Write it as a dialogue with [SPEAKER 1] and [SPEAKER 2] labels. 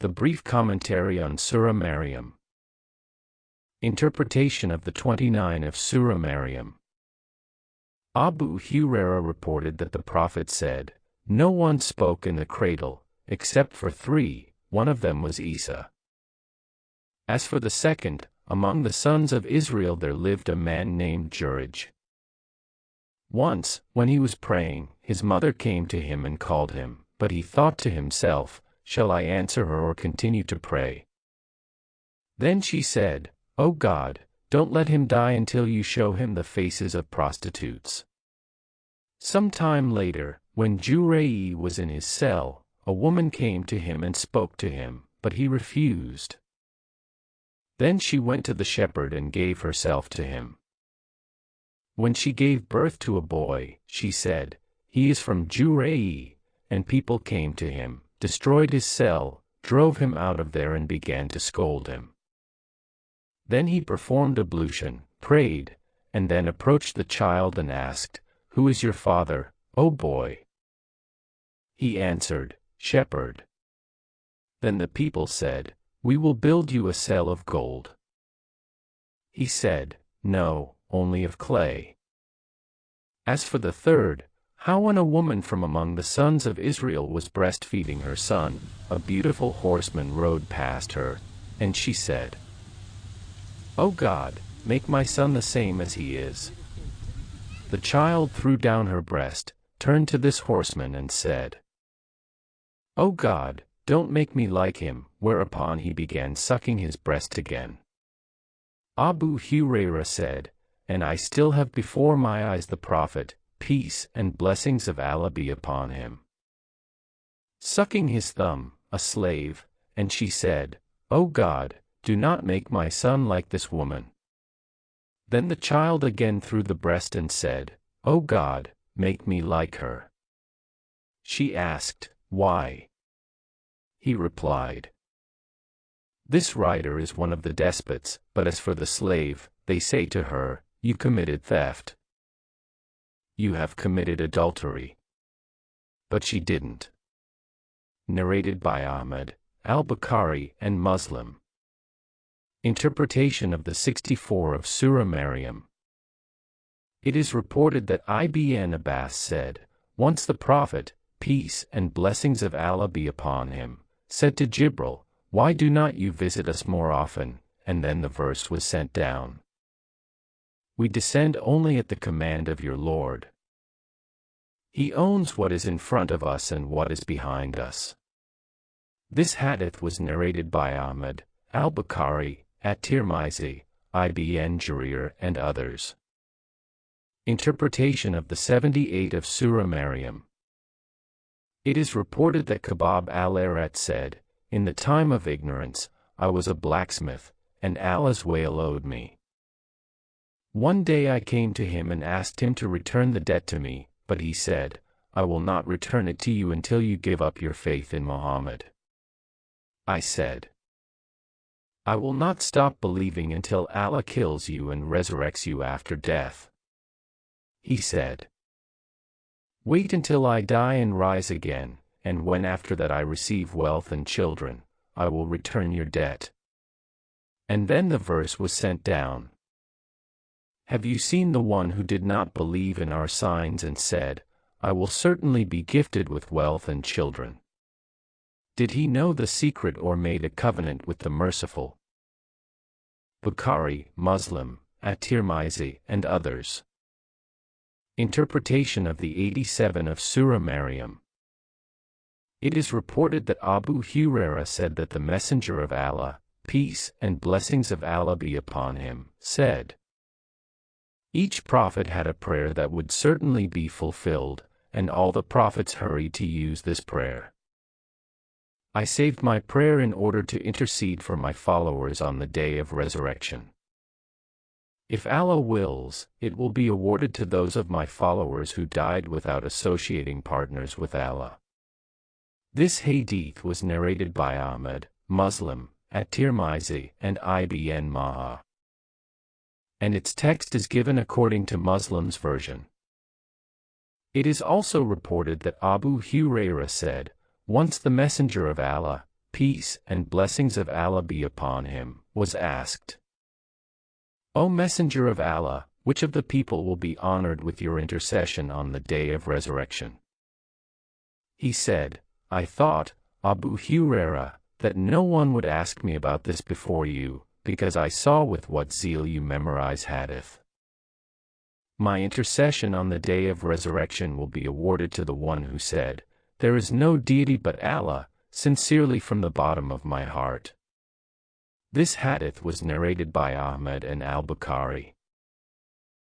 [SPEAKER 1] The Brief Commentary on Sura Maryam. Interpretation of the 29 of Sura Maryam. Abu Hurairah reported that the Prophet said, "No one spoke in the cradle, except for three, one of them was Isa. As for the second, among the sons of Israel there lived a man named Jurij. Once, when he was praying, his mother came to him and called him, but he thought to himself, 'Shall I answer her or continue to pray?' Then she said, 'O God, don't let him die until you show him the faces of prostitutes.' Some time later, when Jurij was in his cell, a woman came to him and spoke to him, but he refused. Then she went to the shepherd and gave herself to him. When she gave birth to a boy, she said, 'He is from Jurij,' and people came to him, destroyed his cell, drove him out of there and began to scold him. Then he performed ablution, prayed, and then approached the child and asked, 'Who is your father, O boy?' He answered, 'Shepherd.' Then the people said, 'We will build you a cell of gold.' He said, 'No, only of clay.' As for the third, how when a woman from among the sons of Israel was breastfeeding her son, a beautiful horseman rode past her, and she said, 'O God, make my son the same as he is.' The child threw down her breast, turned to this horseman and said, 'O God, don't make me like him,' whereupon he began sucking his breast again. Abu Hurairah said, "And I still have before my eyes the Prophet, peace and blessings of Allah be upon him, sucking his thumb, a slave, and she said, 'O God, do not make my son like this woman.' Then the child again threw the breast and said, 'O God, make me like her.' She asked, 'Why?' He replied, 'This rider is one of the despots, but as for the slave, they say to her, you committed theft. You have committed adultery.' But she didn't." Narrated by Ahmad, al-Bukhari, and Muslim. Interpretation of the 64 of Sura Maryam. It is reported that Ibn Abbas said, "Once the Prophet, peace and blessings of Allah be upon him, said to Jibril, 'Why do not you visit us more often?' And then the verse was sent down, 'We descend only at the command of your Lord. He owns what is in front of us and what is behind us.'" This hadith was narrated by Ahmad, al-Bukhari, at-Tirmizi, Ibn Jarir, and others. Interpretation of the 78 of Sura Maryam. It is reported that Khabbab al-Arat said, "In the time of ignorance, I was a blacksmith, and Allah's Wail owed me. One day I came to him and asked him to return the debt to me, but he said, 'I will not return it to you until you give up your faith in Muhammad.' I said, 'I will not stop believing until Allah kills you and resurrects you after death.' He said, 'Wait until I die and rise again, and when after that I receive wealth and children, I will return your debt.' And then the verse was sent down, 'Have you seen the one who did not believe in our signs and said, I will certainly be gifted with wealth and children? Did he know the secret or made a covenant with the merciful?' Bukhari, Muslim, at-Tirmizi, and others. Interpretation of the 87 of Sura Maryam. It is reported that Abu Hurairah said that the Messenger of Allah, peace and blessings of Allah be upon him, said, "Each prophet had a prayer that would certainly be fulfilled, and all the prophets hurried to use this prayer. I saved my prayer in order to intercede for my followers on the day of resurrection. If Allah wills, it will be awarded to those of my followers who died without associating partners with Allah." This hadith was narrated by Ahmad, Muslim, at-Tirmizi, and Ibn Majah. And its text is given according to Muslim's version. It is also reported that Abu Hurairah said, "Once the Messenger of Allah, peace and blessings of Allah be upon him, was asked, "O Messenger of Allah, which of the people will be honored with your intercession on the day of resurrection?" He said, "I thought, Abu Hurairah, that no one would ask me about this before you, because I saw with what zeal you memorize Hadith. My intercession on the day of resurrection will be awarded to the one who said, 'There is no deity but Allah,' sincerely from the bottom of my heart." This hadith was narrated by Ahmad and al-Bukhari.